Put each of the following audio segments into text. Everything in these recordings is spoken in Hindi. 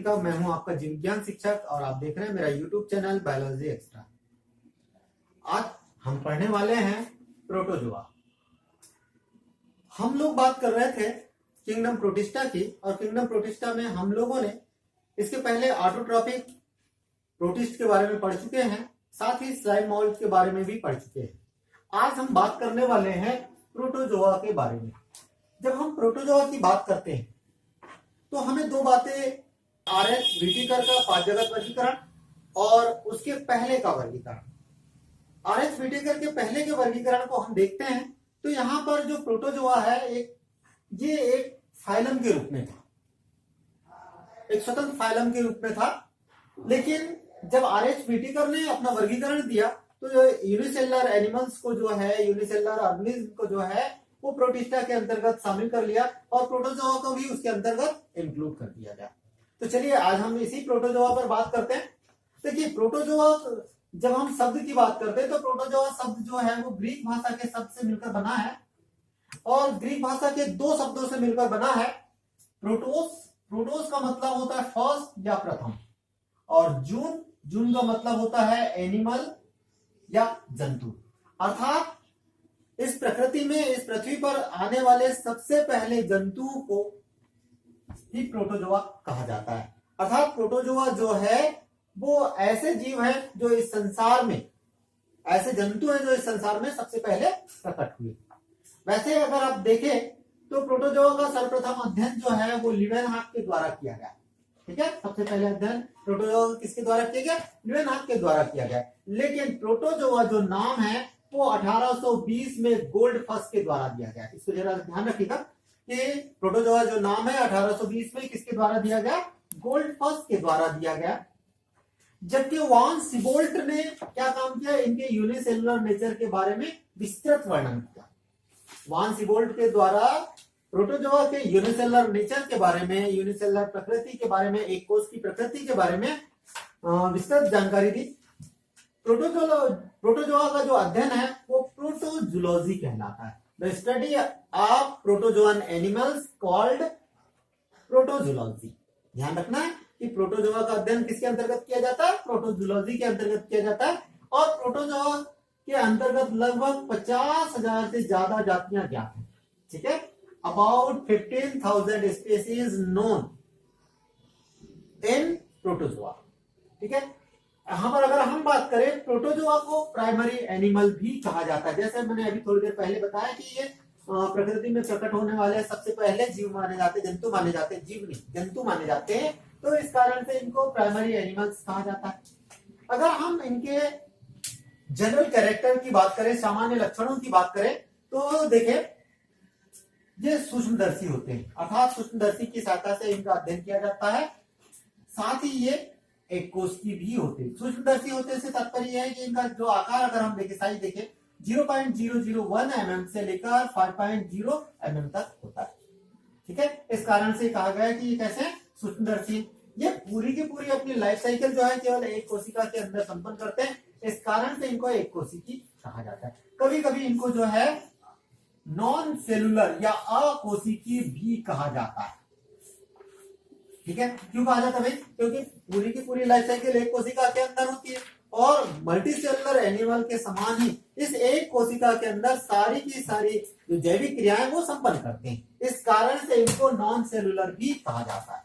का। मैं हूं आपका जीव विज्ञान शिक्षक और आप देख रहे हैं मेरा यूट्यूब चैनल बायोलॉजी एक्स्ट्रा। आज हम पढ़ने वाले हैं प्रोटोजोआ। हम लोग बात कर रहे थे किंगडम प्रोटिस्टा की, और किंगडम प्रोटिस्टा में हम लोगों ने इसके पहले ऑटोट्रॉपिक प्रोटिस्ट के बारे में पढ़ चुके हैं, साथ ही स्लाइम मोल्ड के बारे में भी पढ़ चुके हैं। आज हम बात करने वाले हैं प्रोटोजोआ के बारे में। जब हम प्रोटोजोआ की बात करते हैं तो हमें दो बातें, आर.एच. व्हिटेकर का पांचजगत वर्गीकरण और उसके पहले का वर्गीकरण। आर.एच. व्हिटेकर के पहले के वर्गीकरण को हम देखते हैं तो यहाँ पर जो प्रोटोजोआ है ये एक फाइलम के रूप में था, एक स्वतंत्र फाइलम के रूप में था। लेकिन जब आर.एच. व्हिटेकर ने अपना वर्गीकरण दिया तो जो यूनिसेलुलर एनिमल्स को जो है, यूनिसेलुलर ऑर्गेनिज्म को जो है वो प्रोटिस्टा के अंतर्गत शामिल कर लिया और प्रोटोजोआ को भी उसके अंतर्गत इंक्लूड कर दिया गया। तो चलिए आज हम इसी प्रोटोजोआ पर बात करते हैं। देखिए प्रोटोजोआ, जब हम शब्द की बात करते हैं तो प्रोटोजोआ शब्द जो है वो ग्रीक भाषा के शब्द से मिलकर बना है, और ग्रीक भाषा के दो शब्दों से मिलकर बना है। प्रोटोस का मतलब होता है फर्स्ट या प्रथम, और जून का मतलब होता है एनिमल या जंतु। अर्थात इस प्रकृति में, इस पृथ्वी पर आने वाले सबसे पहले जंतु को ही प्रोटोजोआ कहा जाता है। अर्थात प्रोटोजोआ जो है वो ऐसे जीव हैं जो इस संसार में, ऐसे जंतु हैं जो इस संसार में सबसे पहले प्रकट हुए। वैसे अगर आप देखें तो प्रोटोजोआ का सर्वप्रथम अध्ययन जो है वो लीवेनहॉक के द्वारा किया गया। ठीक है, सबसे पहले अध्ययन प्रोटोजोआ किसके द्वारा किया गया? लीवेनहॉक के द्वारा किया गया। लेकिन प्रोटोजोआ जो नाम है वो 1820 में गोल्डफस्ट के द्वारा दिया गया। इसको जरा ध्यान रखिएगा कि प्रोटोजोआ जो नाम है 1820 में किसके द्वारा दिया गया? गोल्डफस्ट के द्वारा दिया गया। जबकि वान सिबोल्ट ने क्या काम किया? इनके यूनिसेलुलर नेचर के बारे में विस्तृत वर्णन किया। वान सिबोल्ट के द्वारा प्रोटोजोआ के यूनिसेलुलर नेचर के बारे में, यूनिसेलुलर प्रकृति के बारे में, एक कोश की प्रकृति के बारे में विस्तृत जानकारी दी। प्रोटोजोआ का जो अध्ययन है वो प्रोटोजूलॉजी कहलाता है। The study of protozoan animals called protozoology. ध्यान रखना है कि प्रोटोजोआ का अध्ययन किसके अंतर्गत किया जाता है? प्रोटोजूलॉजी के अंतर्गत किया जाता है। और प्रोटोजोआ के अंतर्गत लगभग 50,000 से ज्यादा जातियां ज्ञात हैं। ठीक है, about 15,000 species known in protozoa. ठीक है, यहां पर अगर हम बात करें, प्रोटोजोआ को प्राइमरी एनिमल भी कहा जाता है। जैसे मैंने अभी थोड़ी देर पहले बताया कि ये प्रकृति में प्रकट होने वाले सबसे पहले जीव माने जाते, जंतु माने जाते, जीव नहीं जंतु माने जाते हैं, तो इस कारण से इनको प्राइमरी एनिमल्स कहा जाता है। अगर हम इनके जनरल कैरेक्टर की बात करें, सामान्य लक्षणों की बात करें, तो देखें ये सूक्ष्मदर्शी होते हैं। अर्थात सूक्ष्मदर्शी की सहायता से इनका अध्ययन किया जाता है। साथ ही ये एक कोश की भी होते हैं। सूक्ष्मदर्शी होते से तात्पर्य है कि इनका जो आकार, अगर हम देखें, साइज देखें, 0.001 mm से लेकर 5.0 mm तक होता है। ठीक है, इस कारण से कहा गया है कि ये कैसे सूक्ष्मदर्शी। ये पूरी की पूरी अपनी लाइफ साइकिल जो है केवल एक कोशिका के अंदर संपन्न करते हैं। इस कारण से इनको एक कोशिकी कहा जाता है। कभी कभी इनको जो है नॉन सेलुलर या अकोशिकीय भी कहा जाता है। ठीक है, क्यों कहा जाता है भाई? क्योंकि पूरी की पूरी लाइफ साइकिल एक कोशिका के अंदर होती है, और मल्टी सेलुलर एनिमल के समान ही इस एक कोशिका के अंदर सारी की सारी जो जैविक क्रियाएं वो संपन्न करते हैं। इस कारण से इनको नॉन सेलुलर भी कहा जाता है।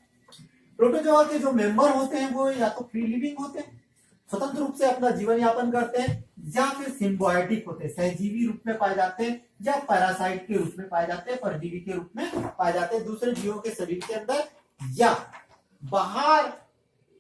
प्रोटोजोआ के जो मेंबर होते हैं वो या तो फ्री लिविंग होते हैं, स्वतंत्र रूप से अपना जीवन यापन करते हैं, या फिर सिम्बायोटिक होते हैं, सहजीवी रूप में पाए जाते हैं, या पैरासाइट के रूप में पाए जाते हैं, परजीवी के रूप में पाए जाते हैं दूसरे जीवों के शरीर के अंदर, या बाहर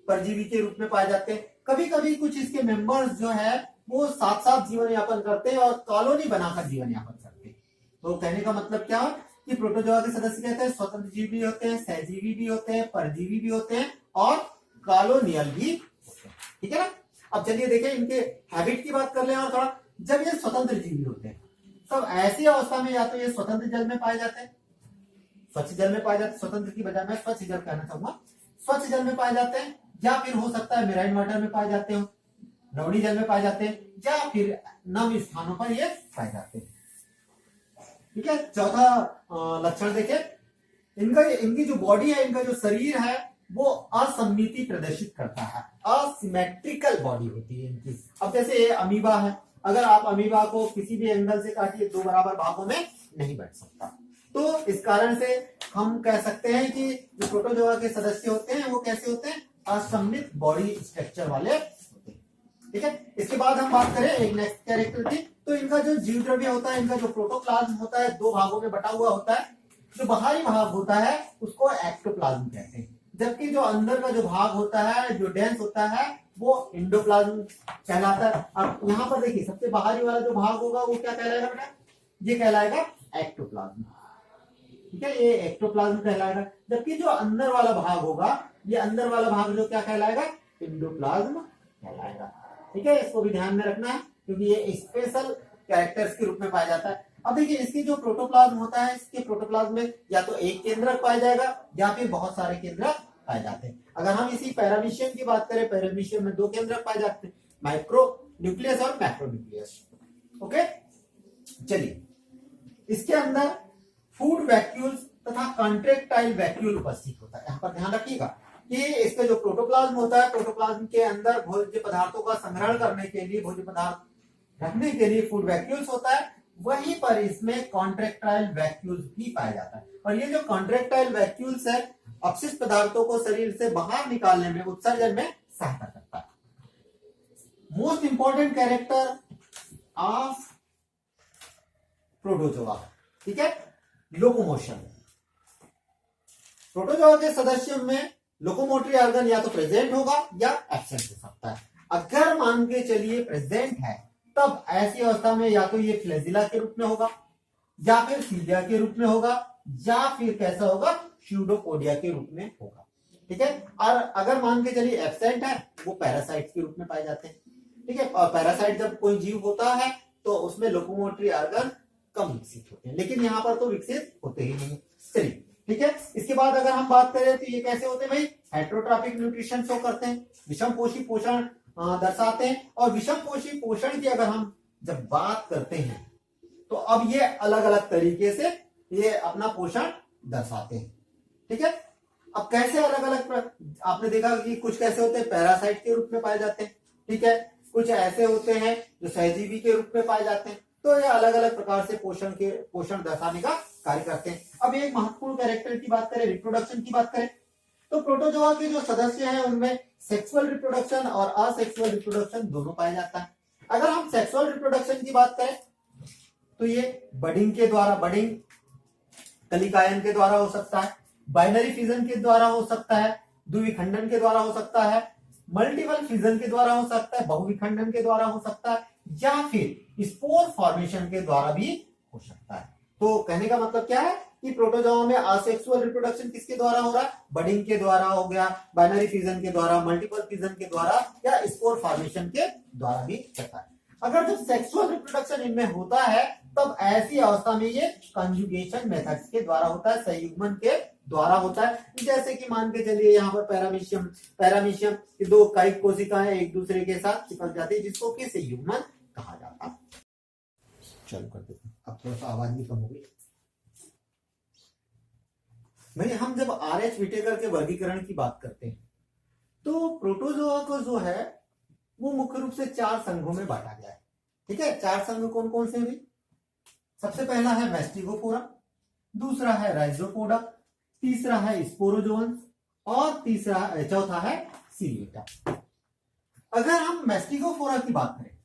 परजीवी के रूप में पाए जाते हैं। कभी कभी कुछ इसके मेंबर्स जो है वो साथ साथ जीवन यापन करते हैं और कॉलोनी बनाकर जीवन यापन करते हैं। तो कहने का मतलब क्या है कि प्रोटोजोआ के सदस्य कहते हैं स्वतंत्र जीव भी होते हैं, सहजीवी भी होते हैं, परजीवी भी होते हैं, और कॉलोनियल भी होते हैं। ठीक है ना। अब चलिए देखें इनके हैबिट की बात कर ले। और थोड़ा, जब ये स्वतंत्र जीवी होते हैं तब ऐसी अवस्था में या तो ये स्वतंत्र जल में पाए जाते हैं, स्वच्छ जल में पाए जाते हैं, स्वतंत्र की बजाय मैं स्वच्छ जल कहना चाहूंगा, स्वच्छ जल में पाए जाते हैं, या फिर हो सकता है मेराइन वाटर में पाए जाते हो, लवणी जल में पाए जाते हैं, या फिर नम स्थानों पर ये पाए जाते हैं। ठीक है, चौथा लक्षण देखें, इनकी जो बॉडी है, इनका जो शरीर है वो असममिति प्रदर्शित करता है, असिमेट्रिकल बॉडी होती है इनकी। अब जैसे ये अमीबा है, अगर आप अमीबा को किसी भी एंगल से काटिए दो बराबर भागों में नहीं बैठ सकता। तो इस कारण से हम कह सकते हैं कि जो प्रोटोजोआ के सदस्य होते हैं वो कैसे होते हैं, असममित बॉडी स्ट्रक्चर वाले होते हैं। ठीक है, इसके बाद हम बात करें एक नेक्स्ट कैरेक्टर की, तो इनका जो जीव द्रव्य होता है, इनका जो प्रोटोप्लाज्म होता है दो भागों में बटा हुआ होता है। जो बाहरी भाग होता है उसको एक्टोप्लाज्म कहते हैं, जबकि जो अंदर का जो भाग होता है, जो डेंस होता है, वो एंडोप्लाज्म कहलाता है। अब यहाँ पर देखिए सबसे बाहरी वाला जो भाग होगा वो क्या कहलाएगा बेटा, ये कहलाएगा एक्टोप्लाज्म। ठीक है, ये एक्टोप्लाज्म कहलाएगा, जबकि जो अंदर वाला भाग होगा, ये अंदर वाला भाग जो क्या कहलाएगा, एंडोप्लाज्म कहलाएगा। ठीक है, इसको भी ध्यान में रखना है क्योंकि ये स्पेशल कैरेक्टर्स के रूप में पाया जाता है। अब देखिए इसकी जो प्रोटोप्लाज्म होता है, इसके प्रोटोप्लाज्म में या तो एक केंद्रक पाया जाएगा या फिर बहुत सारे केंद्रक पाए जाते हैं। अगर हम इसी पैरामीशियम की बात करें, पैरामीशियम में दो केंद्रक पाए जाते हैं, माइक्रो न्यूक्लियस और मैक्रो न्यूक्लियस। ओके, चलिए इसके अंदर फूड वैक्यूल्स तथा कॉन्ट्रैक्टाइल वैक्यूल उपस्थित होता है। यहाँ पर ध्यान रखिएगा कि इसका जो प्रोटोप्लाज्म होता है, प्रोटोप्लाज्म के अंदर भोज्य पदार्थों का संग्रहण करने के लिए, भोज्य पदार्थ रखने के लिए फूड वैक्यूल्स होता है, वहीं पर इसमें कॉन्ट्रैक्टाइल वैक्यूल्स भी पाया जाता है। और ये जो कॉन्ट्रैक्टाइल वैक्यूल्स है, अपशिष्ट पदार्थों को शरीर से बाहर निकालने में, उत्सर्जन में सहायता करता है। Most important character of protozoa, ठीक है, लोकोमोशन। प्रोटोजोआ के सदस्यों में लोकोमोटरी ऑर्गन या तो प्रेजेंट होगा या एब्सेंट हो सकता है। अगर मान के चलिए प्रेजेंट है, तब ऐसी अवस्था में या तो ये फ्लैजिला के रूप में होगा, या फिर सीलिया के रूप में होगा, या फिर कैसा होगा, स्यूडोपोडिया के रूप में होगा। ठीक है, और अगर मान के चलिए एब्सेंट है, वो पैरासाइट के रूप में पाए जाते हैं। ठीक है, और पैरासाइट जब कोई जीव होता है तो उसमें लोकोमोटरी ऑर्गन कम विकसित होते हैं, लेकिन यहाँ पर तो विकसित होते ही नहीं। चलिए ठीक है, इसके बाद अगर हम बात करें तो ये कैसे होते हैं भाई, हेट्रोट्रॉपिक न्यूट्रिशन शो करते हैं, विषम पोषी पोषण दर्शाते हैं। और विषम पोषी पोषण की अगर हम जब बात करते हैं तो अब ये अलग अलग तरीके से ये अपना पोषण दर्शाते हैं। ठीक है, अब कैसे अलग अलग, आपने देखा कि कुछ कैसे होते हैं, पैरासाइट के रूप में पाए जाते हैं। ठीक है, कुछ ऐसे होते हैं जो सहजीवी के रूप में पाए जाते हैं। तो ये अलग अलग प्रकार से पोषण दर्शाने का कार्य करते हैं। अब एक महत्वपूर्ण कैरेक्टर की बात करें, रिप्रोडक्शन की बात करें, तो प्रोटोजोआ के जो सदस्य हैं उनमें सेक्सुअल रिप्रोडक्शन और असेक्सुअल रिप्रोडक्शन दोनों पाया जाता है। अगर हम सेक्सुअल रिप्रोडक्शन की बात करें तो ये बडिंग के द्वारा, बडिंग कलिकायन के द्वारा हो सकता है, बाइनरी फिजन के द्वारा हो सकता है, द्विविखंडन के द्वारा हो सकता है, मल्टीपल फिजन के द्वारा हो सकता है, बहुविखंडन के द्वारा हो सकता है, या फिर स्पोर फॉर्मेशन के द्वारा भी हो सकता है। तो कहने का मतलब क्या है कि प्रोटोजोआ में असेक्सुअल रिप्रोडक्शन किसके द्वारा हो रहा है, बडिंग के द्वारा हो गया, बाइनरी फिजन के द्वारा, मल्टीपल फिजन के द्वारा, या स्पोर फॉर्मेशन के द्वारा भी होता है। अगर जब सेक्सुअल रिप्रोडक्शन इनमें होता है तब ऐसी अवस्था में ये कंजुगेशन मेथड्स के द्वारा होता है, संयुग्मन के द्वारा होता है। जैसे कि मान के चलिए यहाँ पर पैरामीशियम की दो कायिक कोशिकाएं एक दूसरे के साथ चिपक जाती है, जिसको कि संयुग्मन कहा जाता है। चलो कर देते हैं, अब थोड़ा सा आवाज भी कम हो गई। भाई हम जब आर.एच. विटेकर के वर्गीकरण की बात करते हैं तो प्रोटोजोआ को जो है वो मुख्य रूप से 4 संघों में बांटा गया है। ठीक है, 4 संघ कौन कौन से भी, सबसे पहला है मैस्टिगोफोरा, दूसरा है राइजोपोडा, तीसरा है स्पोरोजोअन्स और चौथा है सीलिएटा। अगर हम मैस्टिगोफोरा की बात करें,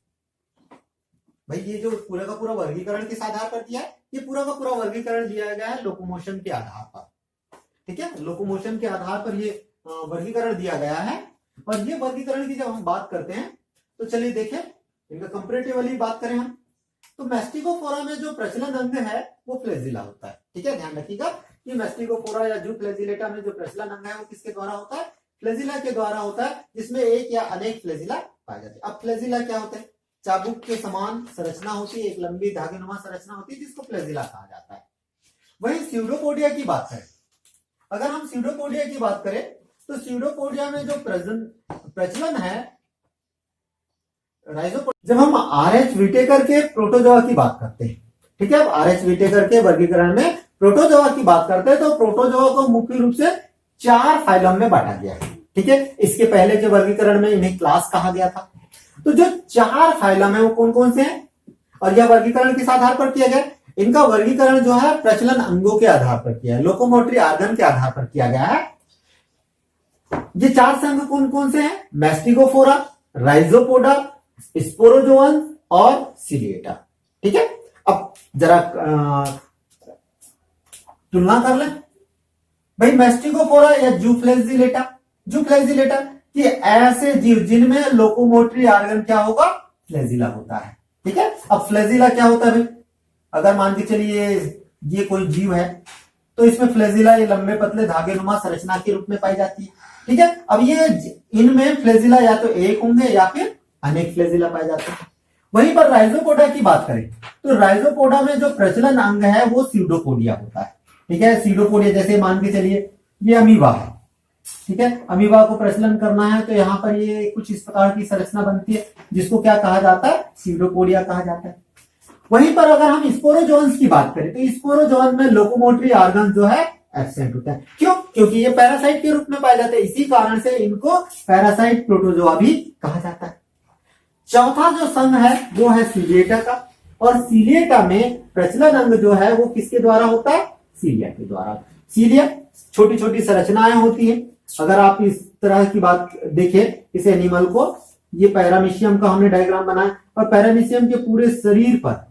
भाई ये जो पूरा का पूरा वर्गीकरण किस आधार पर दिया है, ये पूरा का पूरा वर्गीकरण दिया गया है लोकोमोशन के आधार पर। ठीक है, लोकोमोशन के आधार पर ये वर्गीकरण दिया गया है। और ये वर्गीकरण की जब हम बात करते हैं तो चलिए देखें, इनका कंपैरेटिवली बात करें हम, तो मैस्टिगोफोरा में जो प्रचलन अंग है वो फ्लैजिला होता है। ठीक है, ध्यान रखिएगा कि मैस्टिगोफोरा या जू फ्लैजिलेटा में जो प्रचलन अंग है वो किसके द्वारा होता है, फ्लैजिला के द्वारा होता है, जिसमें एक या अनेक फ्लैजिला पाए जाते हैं। अब फ्लैजिला क्या होते हैं, चाबुक के समान संरचना होती है, एक लंबी धागेनुमा संरचना होती है जिसको फ्लैजिला कहा जाता है। वहीं स्यूडोपोडिया की बात करें, अगर हम स्यूडोपोडिया की बात करें तो स्यूडोपोडिया में जो प्रचलन है जब हम आर.एच. विटेकर के प्रोटोजोआ की बात करते हैं, ठीक है, अब आर.एच. विटेकर के वर्गीकरण में प्रोटोजोआ की बात करते हैं तो प्रोटोजोआ को मुख्य रूप से 4 फाइलम में बांटा गया है। ठीक है, इसके पहले के वर्गीकरण में इन्हें क्लास कहा गया था। तो जो 4 फाइलम है वो कौन कौन से हैं और यह वर्गीकरण किस आधार पर किया गया? इनका वर्गीकरण जो है प्रचलन अंगों के आधार पर किया है, लोकोमोटरी ऑर्गन के आधार पर किया गया है। ये 4 संघ कौन कौन से हैं? मैस्टिगोफोरा, राइजोपोडा, स्पोरोजोअन और सिलिएटा। ठीक है, अब जरा तुलना कर लें भाई। मैस्टिगोफोरा या जूफ्लैजिलेटा ये ऐसे जीव जिनमें लोकोमोटरी ऑर्गन क्या होगा? फ्लैजिला होता है। ठीक है, अब फ्लैजिला क्या होता है भाई? अगर मान के चलिए ये कोई जीव है तो इसमें फ्लैजिला ये लंबे पतले धागे नुमा संरचना के रूप में पाई जाती है। ठीक है, अब ये इनमें फ्लैजिला या तो एक होंगे या फिर अनेक फ्लैजिला पाए जाते हैं। वहीं पर राइजोपोडा की बात करें तो राइजोपोडा में जो प्रचलन अंग है वो सीडोपोडिया होता है। ठीक है, सीडोपोडिया जैसे मान के चलिए ये अमीबा है। ठीक है, अमीबा को प्रचलन करना है तो यहाँ पर ये कुछ इस प्रकार की संरचना बनती है जिसको क्या कहा जाता है? सीडोपोडिया कहा जाता है। वहीं पर अगर हम स्पोरोजोन्स की बात करें तो स्पोरोजोन में लोकोमोटरी ऑर्गन जो है एब्सेंट होता है। क्यों? क्योंकि ये पैरासाइट के रूप में पाए जाते हैं, इसी कारण से इनको पैरासाइट प्रोटोजोआ भी कहा जाता है। चौथा जो संघ है वो है सीलिएटा का, और सीलिएटा में प्रचलन अंग जो है वो किसके द्वारा होता है? सीलिया के द्वारा। सीलिया छोटी छोटी संरचनाएं होती हैं। अगर आप इस तरह की बात देखें इस एनिमल को, ये पैरामीशियम का हमने डायग्राम बनाया और पैरामीशियम के पूरे शरीर पर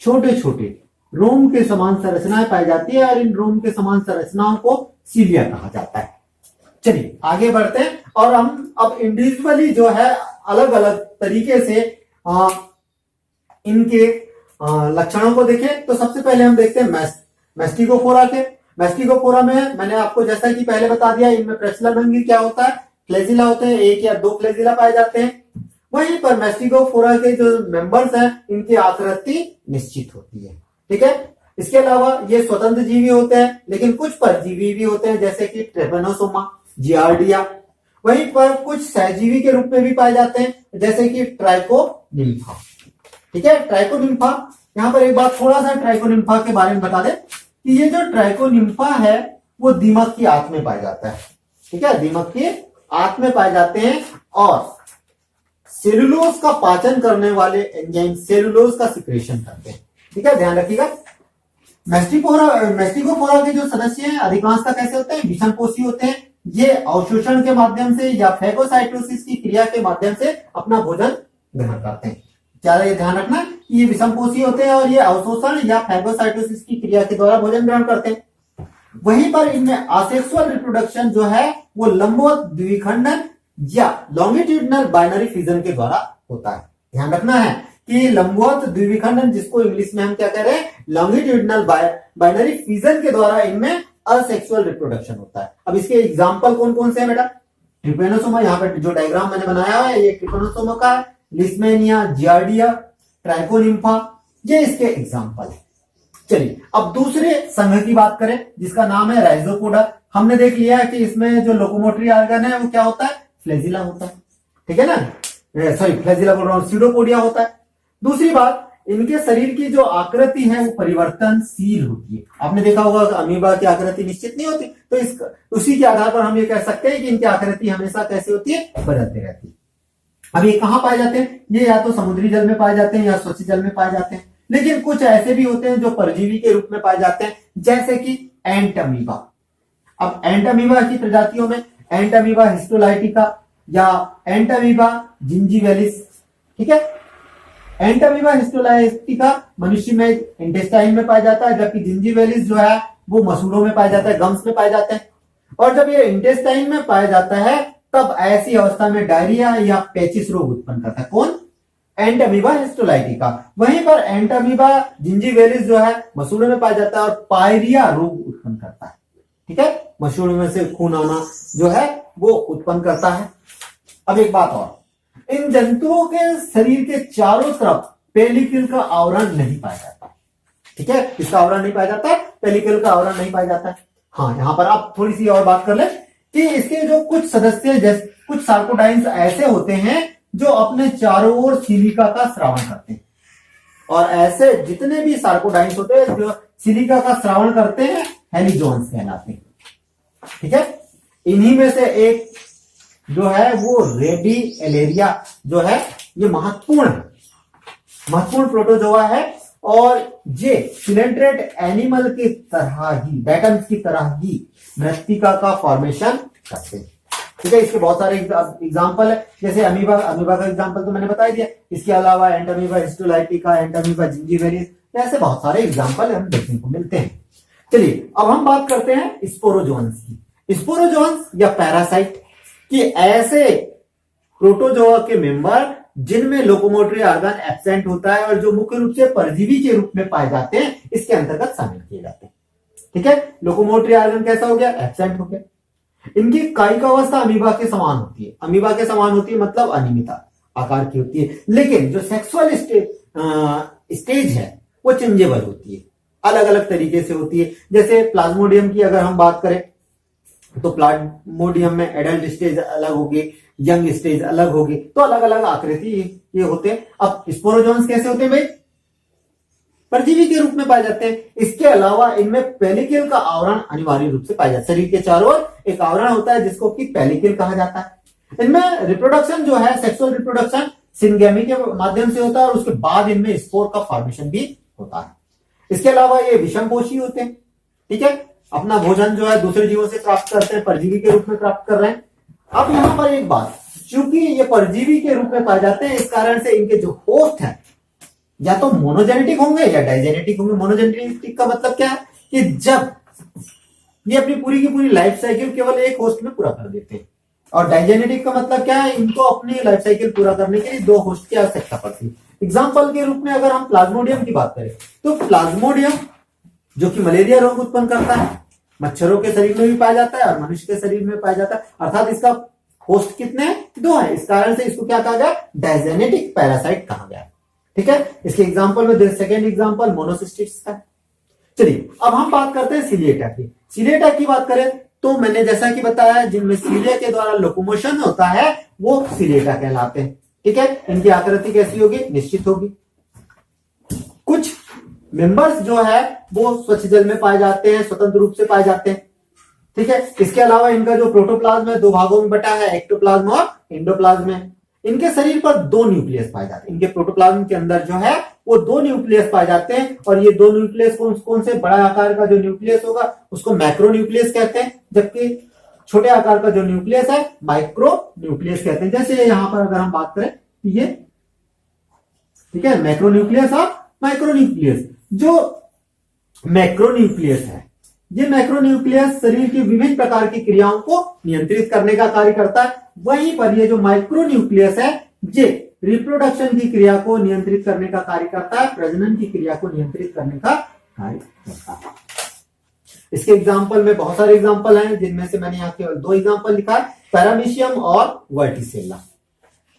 छोटे छोटे रोम के समान संरचनाएं पाई जाती है और इन रोम के समान संरचनाओं को सीलिया कहा जाता है। चलिए आगे बढ़ते हैं और हम अब इंडिविजुअली जो है अलग अलग तरीके से इनके लक्षणों को देखें। तो सबसे पहले हम देखते हैं मैस्टिगोफोरा के। मैस्टिगोफोरा में मैंने आपको जैसा कि पहले बता दिया, इनमें प्रचलन अंग क्या होता है? फ्लैजिला होते हैं, 1 या 2 फ्लैजिला पाए जाते हैं। वहीं पर मैस्टिगोफोरा के जो मेंबर्स हैं इनकी आकृति निश्चित होती है। ठीक है, इसके अलावा ये स्वतंत्र जीवी होते हैं लेकिन कुछ परजीवी भी होते हैं जैसे कि ट्रेपेनोसोमा, जियार्डिया। वहीं पर कुछ सहजीवी के रूप में भी पाए जाते हैं जैसे कि ट्राइकोनिम्फा। ठीक है, ट्राइकोनिम्फा, यहां पर एक बात थोड़ा सा ट्राइकोनिम्फा के बारे में बता दें कि ये जो ट्राइकोनिम्फा है वो दीमक की आंत में पाया जाता है। ठीक है, दीमक की आंत में पाए जाते हैं और सेलुलोज का पाचन करने वाले एंजाइम सेलुलोज का सिक्रेशन करते हैं। ठीक है, ध्यान रखिएगा। मैस्टिगोफोरा के जो सदस्य हैं अधिकांशतः कैसे होते हैं? विषमपोषी होते हैं। ये अवशोषण के माध्यम से या फैगोसाइटोसिस की क्रिया के माध्यम से अपना भोजन ग्रहण करते हैं। ज्यादा ये ध्यान रखना कि ये विषमपोषी होते हैं और ये अवशोषण या फैगोसाइटोसिस की क्रिया के द्वारा भोजन ग्रहण करते हैं। वहीं पर इनमें असेक्सुअल रिप्रोडक्शन जो है वो लंबवत द्विखंडन या लॉन्गिट्यूडनल बाइनरी फिजन के द्वारा होता है। ध्यान रखना है कि लंबवत द्विखंडन, जिसको इंग्लिश में हम क्या कह रहे हैं? लॉन्गिट्यूडनल बाइनरी फिजन के द्वारा इनमें असेक्सुअल रिप्रोडक्शन होता है। अब इसके एग्जाम्पल कौन कौन से हैं बेटा? ट्रिपेनोसोमा, यहाँ पर जो डायग्राम मैंने बनाया है ये ट्रिपेनोसोमा का है। लिस्मेनिया, जियार्डिया, ट्राइकोनिम्फा, ये इसके एग्जाम्पल है। चलिए अब दूसरे संघ की बात करें जिसका नाम है राइजोपोडा। हमने देख लिया है कि इसमें जो लोकोमोटरी ऑर्गन है वो क्या होता है? फ्लैजिला होता है। ठीक है ना, सॉरी फ्लैजिला बोल रहा हूं, सीडोपोडिया होता है। दूसरी बात, इनके शरीर की जो आकृति है वो परिवर्तनशील होती है। आपने देखा होगा अमीबा की आकृति निश्चित नहीं होती, तो उसी के आधार पर हम ये कह सकते हैं कि इनकी आकृति हमेशा कैसे होती है? बदलती रहती है। अब ये कहां पाए जाते हैं? ये या तो समुद्री जल में पाए जाते हैं या स्वच्छ जल में पाए जाते हैं, लेकिन कुछ ऐसे भी होते हैं जो परजीवी के रूप में पाए जाते हैं जैसे कि एंट अमीबा। अब एंट अमीबा की प्रजातियों में एंट अमीबा हिस्टोलाइटिका या एंट अमीबा जिंजीवेलिस। ठीक है, एंट अमीबा हिस्टोलाइटिका मनुष्य में इंटेस्टाइन में पाया जाता है, जबकि जिंजीवेलिस जो है वो मसूड़ों में पाया जाता है, गम्स में पाए जाते हैं। और जब ये इंटेस्टाइन में पाया जाता है तब ऐसी अवस्था में डायरिया या पेचिस रोग उत्पन्न करता है। कौन? एंट अमीबा हिस्टोलाइटिका। वहीं पर एंट अमीबा जिंजीवेलिस जो है मसूड़ों में पाया जाता है और पायरिया रोग उत्पन्न करता है। ठीक है, मसूड़ों में से खून आना जो है वो उत्पन्न करता है। अब एक बात और, इन जंतुओं के शरीर के चारों तरफ पेलिकल का आवरण नहीं पाया जाता। ठीक है, इसका आवरण नहीं पाया जाता, पेलिकल का आवरण नहीं पाया जाता। हाँ, यहां पर आप थोड़ी सी और बात कर ले कि इसके जो कुछ सदस्य जैसे कुछ सार्कोडाइन्स ऐसे होते हैं जो अपने चारों ओर सिलिका का स्रावन करते हैं, और ऐसे जितने भी सार्कोडाइन्स होते हैं जो सिलिका का स्रावन करते हैं हेलिजोन्स कहलाते हैं। ठीक है, इन्हीं में से एक जो है वो रेडिएलेरिया जो है ये महत्वपूर्ण प्रोटोजोआ है, और ये सिलेंट्रेट एनिमल की तरह ही, डेटम्स की तरह ही मृत्तिका का फॉर्मेशन करते हैं। ठीक है, इसके बहुत सारे एग्जांपल है, जैसे अमीबा का एग्जांपल तो मैंने बता दिया, इसके अलावा एंटामीबा हिस्टोलाइटिका, एंटामीबा जिंजीवेलिस, ऐसे बहुत सारे एग्जांपल हम देखने को मिलते हैं। चलिए अब हम बात करते हैं स्पोरोजोन्स की। स्पोरोजोन्स या पैरासाइट कि ऐसे प्रोटोजोआ के मेंबर जिनमें लोकोमोटरी ऑर्गन एब्सेंट होता है और जो मुख्य रूप से परजीवी के रूप में पाए जाते हैं, इसके अंतर्गत शामिल किए जाते हैं। ठीक है, लोकोमोटरी ऑर्गन कैसा हो गया? एब्सेंट हो गया। इनकी कायिक अवस्था अमीबा के समान होती है। अमीबा के समान होती है मतलब अनियमित आकार की होती है, लेकिन जो सेक्सुअल स्टेज है वो चेंजेबल होती है, अलग अलग तरीके से होती है। जैसे प्लाज्मोडियम की अगर हम बात करें तो प्लाज्मोडियम में एडल्ट स्टेज अलग होगी, यंग स्टेज अलग होगी, तो अलग अलग आकृति ये होते हैं। अब स्पोरोजोन्स कैसे होते हैं भाई? परजीवी के रूप में पाए जाते हैं। इसके अलावा इनमें पेलिकल का आवरण अनिवार्य रूप से पाया जाता है। शरीर के चारों ओर एक आवरण होता है जिसको कि पेलिकल कहा जाता है। इनमें रिप्रोडक्शन जो है, सेक्सुअल रिप्रोडक्शन सिनगेमी के माध्यम से होता है और उसके बाद इनमें स्पोर का फॉर्मेशन भी होता है। इसके अलावा ये विषमपोषी होते हैं। ठीक है, अपना भोजन जो है दूसरे जीवों से प्राप्त करते हैं, परजीवी के रूप में प्राप्त कर रहे हैं। अब यहां पर एक बात, चूंकि ये परजीवी के रूप में पाए जाते हैं, इस कारण से इनके जो होस्ट है या तो मोनोजेनेटिक होंगे या डाइजेनेटिक होंगे। मोनोजेनेटिक का मतलब क्या है कि जब ये अपनी पूरी की पूरी लाइफ साइकिल केवल एक होस्ट में पूरा कर देते हैं, और डाइजेनेटिक का मतलब क्या है, इनको अपनी लाइफ साइकिल पूरा करने के लिए दो होस्ट की आवश्यकता पड़ती है। एग्जाम्पल के रूप में अगर हम प्लाज्मोडियम की बात करें तो प्लाज्मोडियम जो कि मलेरिया रोग उत्पन्न करता है, मच्छरों के शरीर में भी पाया जाता है और मनुष्य के शरीर में पाया जाता है, अर्थात इसका होस्ट कितने हैं? दो है। इस कारण से इसको क्या कहा गया? डाइजेनेटिक पैरासाइट कहा गया। ठीक है, इसके एग्जांपल में सेकेंड एग्जांपल मोनोसिस्टिस का। चलिए अब हम बात करते हैं सिलिएटा की। सिलिएटा की बात करें तो मैंने जैसा कि बताया, जिनमें सिलिया के द्वारा लोकोमोशन होता है वो सिलिएटा कहलाते हैं। ठीक है, इनकी आकृति कैसी होगी? निश्चित होगी। कुछ मेंबर्स जो है वो स्वच्छ जल में पाए जाते हैं, स्वतंत्र रूप से पाए जाते हैं। ठीक है, इसके अलावा इनका जो प्रोटोप्लाज्म है दो भागों में बटा है, एक्टोप्लाज्म और एंडोप्लाज्म है। इनके शरीर पर दो न्यूक्लियस पाए जाते हैं। इनके प्रोटोप्लाज्म के अंदर जो है वो दो न्यूक्लियस पाए जाते हैं, और ये दो न्यूक्लियस कौन से? बड़ा आकार का जो न्यूक्लियस होगा उसको मैक्रो न्यूक्लियस कहते हैं, जबकि छोटे आकार का जो न्यूक्लियस है माइक्रो न्यूक्लियस कहते हैं। जैसे यहां पर अगर हम बात करें ये, ठीक है, मैक्रो न्यूक्लियस और माइक्रो न्यूक्लियस। जो मैक्रो न्यूक्लियस है, ये मैक्रो न्यूक्लियस शरीर की विभिन्न प्रकार की क्रियाओं को नियंत्रित करने का कार्य करता है। वहीं पर ये जो माइक्रो न्यूक्लियस है ये रिप्रोडक्शन की क्रिया को नियंत्रित करने का कार्य करता है, प्रजनन की क्रिया को नियंत्रित करने का कार्य करता है। इसके एग्जाम्पल में बहुत सारे एग्जाम्पल हैं, जिनमें से मैंने यहाँ केवल दो एग्जाम्पल लिखा है, पैरामीशियम और वर्टिसेला।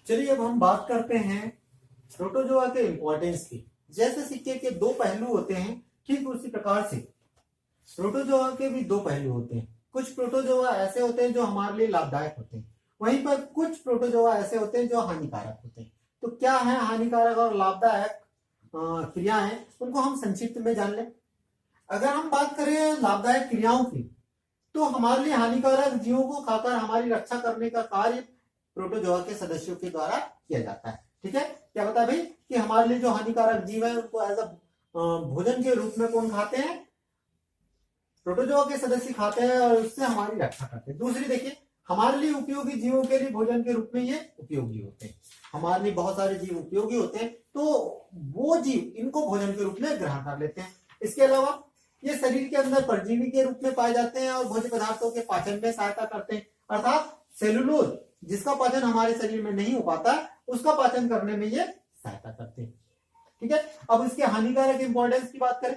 चलिए अब हम बात करते हैं प्रोटोजोआ के इंपॉर्टेंस की। जैसे सिक्के के दो पहलू होते हैं, ठीक उसी प्रकार से प्रोटोजोआ के भी दो पहलू होते हैं। कुछ प्रोटोजोआ ऐसे होते हैं जो हमारे लिए लाभदायक होते हैं, वहीं पर कुछ प्रोटोजोआ ऐसे होते हैं जो हानिकारक होते हैं। तो क्या है हानिकारक और लाभदायक क्रियाएं, उनको हम संक्षिप्त में जान लें। अगर हम बात करें लाभदायक क्रियाओं की, तो हमारे लिए हानिकारक जीवों को खाकर हमारी रक्षा करने का कार्य प्रोटोजोआ के सदस्यों के द्वारा किया जाता है। ठीक है, क्या बता भाई कि हमारे लिए जो हानिकारक जीव है उनको एज अ भोजन के रूप में कौन खाते हैं? प्रोटोजोआ के सदस्य खाते हैं और उससे हमारी रक्षा करते हैं। दूसरी देखिए, हमारे लिए उपयोगी जीवों के लिए भोजन के रूप में ये उपयोगी होते हैं। हमारे लिए बहुत सारे जीव उपयोगी होते हैं, तो वो जीव इनको भोजन के रूप में ग्रहण कर लेते हैं। इसके अलावा ये शरीर के अंदर परजीवी के रूप में पाए जाते हैं और भोज्य पदार्थों के पाचन में सहायता करते हैं, अर्थात सेलुलोज जिसका पाचन हमारे शरीर में नहीं हो पाता, उसका पाचन करने में ये सहायता करते हैं। ठीक है, अब इसके हानिकारक इंपॉर्टेंस की बात करें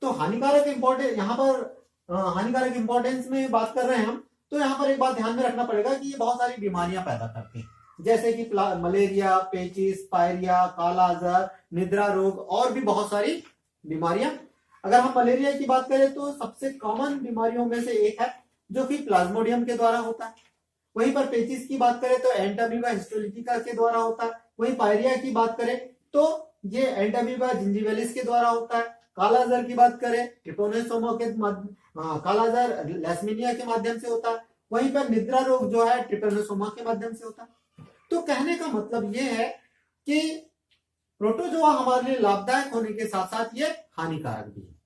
तो हानिकारक इंपॉर्टेंस यहाँ पर हानिकारक इंपॉर्टेंस में बात कर रहे हैं हम, तो यहाँ पर एक बात ध्यान में रखना पड़ेगा कि ये बहुत सारी बीमारियां पैदा करते हैं, जैसे कि मलेरिया, पेचिस, पायरिया, काला अजहर, निद्रा रोग और भी बहुत सारी बीमारियां। अगर हम मलेरिया की बात करें तो सबसे कॉमन बीमारियों में से एक है जो कि प्लाज्मोडियम के द्वारा होता है। वहीं पर पेचिस की बात करें तो एंटामीबा हिस्टोलिटिका के द्वारा होता है। वहीं पायरिया की बात करें तो ये एंटामीबा जिंजीवेलिस के द्वारा होता है। कालाजार की बात करें ट्रिपोनोसोमा के कालाजार लैस्मीनिया के माध्यम से होता है, वहीं पर निद्रा रोग जो है ट्रिपोनोसोमा के माध्यम से होता है। तो कहने का मतलब ये है कि प्रोटोजोआ हमारे लिए लाभदायक होने के साथ साथ ये हानिकारक भी है।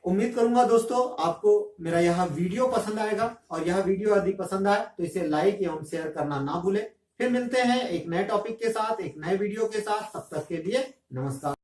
उम्मीद करूंगा दोस्तों आपको मेरा यह वीडियो पसंद आएगा, और यह वीडियो यदि पसंद आए तो इसे लाइक एवं शेयर करना ना भूलें। फिर मिलते हैं एक नए टॉपिक के साथ, एक नए वीडियो के साथ। तब तक के लिए नमस्कार।